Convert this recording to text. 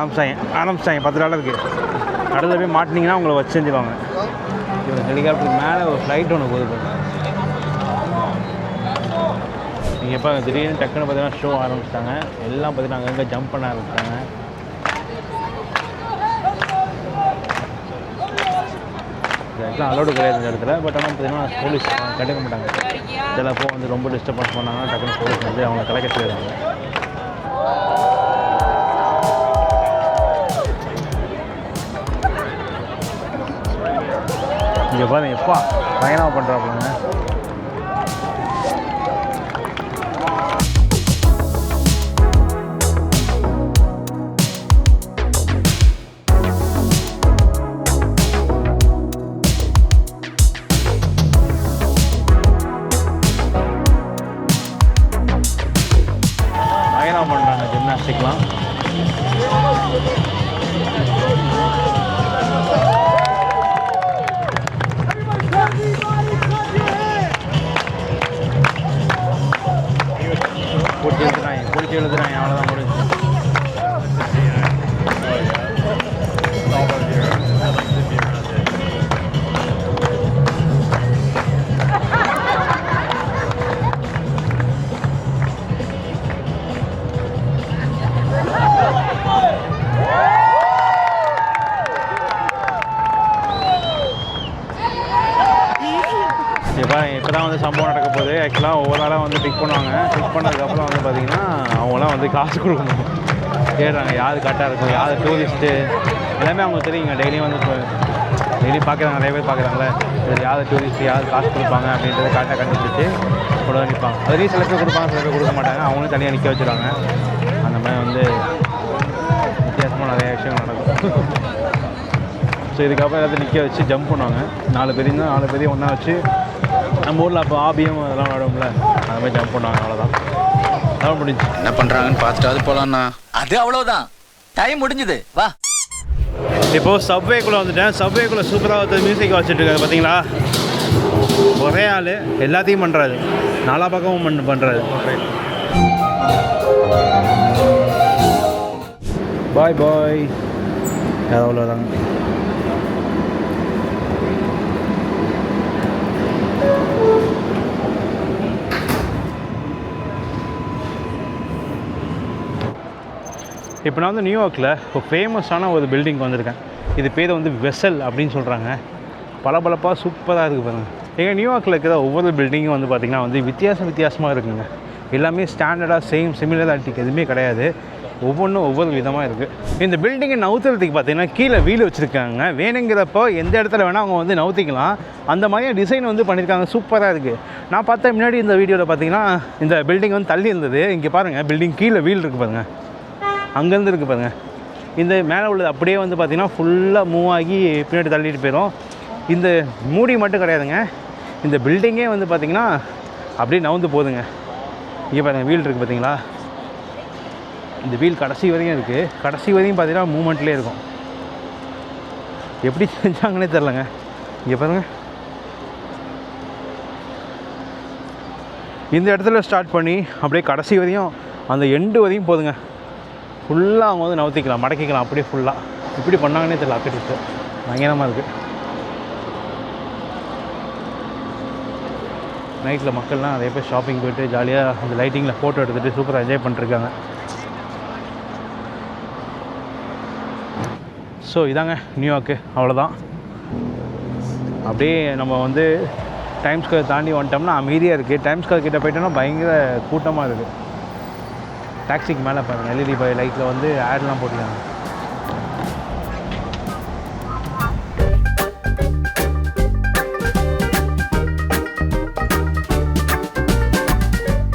ஆரம்பிச்சிட்டாங்க $10. அடுத்த போய் மாட்டினீங்கன்னா உங்களை வச்சு செஞ்சுருவாங்க. இவங்க ஹெலிகாப்டருக்கு மேலே ஒரு ஃப்ளைட் ஒன்று போகுது. நீங்கள் எப்போ திடீர்னு டக்குன்னு பார்த்தீங்கன்னா ஷோ ஆரம்பிச்சிட்டாங்க. எல்லாம் பார்த்தீங்கன்னா அங்கங்கே ஜம்ப் பண்ண ஆரம்பிச்சிட்டாங்க. இதெல்லாம் அலோடு கிடையாது இந்த இடத்துல. பட் ஆனால் பார்த்தீங்கன்னா போலீஸ் கண்டுக்க மாட்டாங்க. சிலப்போ வந்து ரொம்ப டிஸ்டர்பன்ஸ் பண்ணாங்கன்னா டக்குன்னு போலீஸ் வந்து அவங்க கலைக்க செய்வாங்க. இங்கே பாருங்க எப்பா பயணம் பண்ணுறாப்புலங்க. பண்ணுறாங்க ஜிம்னாஸ்டிக்லாம். பிடிச்சி எழுதுறாங்க அவ்வளோதான் முடிஞ்சு. இப்போ தான் வந்து சம்பவம் நடக்க போகுது. ஆக்சுவலாக ஒவ்வொரு ஆளாக வந்து பிக் பண்ணுவாங்க. பிக் பண்ணதுக்கப்புறம் வந்து பார்த்திங்கன்னா அவங்களாம் வந்து காசு கொடுக்கணும் கேட்குறாங்க. யார் கரெக்டாக இருக்கும், யார் டூரிஸ்ட்டு எல்லாமே அவங்க தெரியுங்க. டெய்லியும் வந்து டெய்லி பார்க்குறாங்க, நிறைய பேர் பார்க்குறாங்களே. இது யார் டூரிஸ்ட்டு, யார் காசு கொடுப்பாங்க அப்படின்றத கரெக்டாக கண்டுபிடிச்சி கூட நிற்பாங்க. அதுலேயும் சில பேர் கொடுப்பாங்க, சில பேர் கொடுக்க மாட்டாங்க. அவங்களும் தனியாக நிற்க வச்சுருவாங்க. அந்த மாதிரி வந்து வித்தியாசமாக நிறைய விஷயங்கள் நடக்கும். ஸோ இதுக்கப்புறம் எல்லாத்தையும் நிற்க வச்சு ஜம்ப் பண்ணுவாங்க. 4 பேரையும் ஒன்றா வச்சு நம்ம ஊரில் அப்போ ஆபியம் அதெல்லாம் விளாடுவோம்ல, அந்த மாதிரி ஜம்ப் பண்ணுவாங்க. அவ்வளோதான், அதான் முடிஞ்சு. என்ன பண்ணுறாங்கன்னு பார்த்துட்டு அது போகலான்னா அது அவ்வளோதான், டைம் முடிஞ்சுது. வா இப்போது சப்வேக்குள்ளே வந்துட்டேன். சப்வேக்குள்ளே சூப்பராக ஒருத்தர் மியூசிக் வச்சுட்டு இருக்காரு பார்த்தீங்களா. ஒரே ஆள் எல்லாத்தையும் பண்ணுறாரு, நாலா பக்கமும் பண்ணுறாரு. பாய் பாய். அவ்வளோதாங்க. இப்போ நான் வந்து நியூயார்க்கில் இப்போ ஃபேமஸான ஒரு பில்டிங் வந்திருக்கேன். இது பேர் வந்து வெசல் அப்படின்னு சொல்கிறாங்க. பளபளப்பாக சூப்பராக இருக்குது பாருங்கள். எங்கள் நியூயார்க்கில் இருக்கிற ஒவ்வொரு பில்டிங்கும் வந்து பார்த்திங்கன்னா வந்து வித்தியாசமாக இருக்குங்க. எல்லாமே ஸ்டாண்டர்டாக சிமிலராலிட்டிக்கு எதுவுமே கிடையாது. ஒவ்வொன்றும் ஒவ்வொரு விதமாக இருக்குது. இந்த பில்டிங்கை நவுத்துறதுக்கு பார்த்திங்கன்னா கீழே வீல் வச்சுருக்காங்க. வேணுங்கிறப்போ எந்த இடத்துல வேணால் அவங்க வந்து நவுத்திக்கலாம். அந்த மாதிரி டிசைன் வந்து பண்ணியிருக்காங்க. சூப்பராக இருக்குது. நான் பார்த்தேன் முன்னாடி இந்த வீடியோவில் பார்த்திங்கன்னா இந்த பில்டிங் வந்து தள்ளி இருந்தது. இங்கே பாருங்கள், பில்டிங் கீழே வீல் இருக்குது பாருங்கள், அங்கேருந்து இருக்குது பாருங்கள். இந்த மேலே உள்ளது அப்படியே வந்து பார்த்திங்கன்னா ஃபுல்லாக மூவ் ஆகி பின்னாடி தள்ளிட்டு போயிடும். இந்த மூடி மட்டும் கிடையாதுங்க, இந்த பில்டிங்கே வந்து பார்த்திங்கன்னா அப்படியே நவுந்து போகுதுங்க. இங்கே பாருங்கள், வீல் இருக்குது பார்த்தீங்களா. இந்த வீல் கடைசி வரையும் இருக்குது. கடைசி வரையும் பார்த்திங்கன்னா மூமெண்ட்லேயே இருக்கும். எப்படி செஞ்சாங்கன்னே தெரிலங்க. இங்கே பாருங்கள், இந்த இடத்துல ஸ்டார்ட் பண்ணி அப்படியே கடைசி வரையும் அந்த எண்டு வரையும் போதுங்க. ஃபுல்லாக அவங்க வந்து நவுத்திக்கலாம், மடக்கிக்கலாம் அப்படியே ஃபுல்லாக. இப்படி பண்ணாங்கன்னே தெரியல. ஆர்கிடெக்ட் பயங்கரமாக இருக்குது. நைட்டில் மக்கள்லாம் நிறைய பேர் ஷாப்பிங் போய்ட்டு ஜாலியாக அந்த லைட்டிங்கில் ஃபோட்டோ எடுத்துகிட்டு சூப்பராக என்ஜாய் பண்ணிருக்காங்க. ஸோ இதாங்க நியூயார்க்கு, அவ்வளோதான். அப்படியே நம்ம வந்து டைம்ஸ் ஸ்கொயர் தாண்டி வந்துட்டோம்னா அமைதியாக இருக்குது. டைம்ஸ் ஸ்கொயர் கிட்டே போயிட்டோம்னா பயங்கர கூட்டமாக இருக்குது. டாக்ஸிக்கு மேலே பாருங்கள், எல்இடி லைட்டில் வந்து ஆட்லாம் போட்டுருக்காங்க.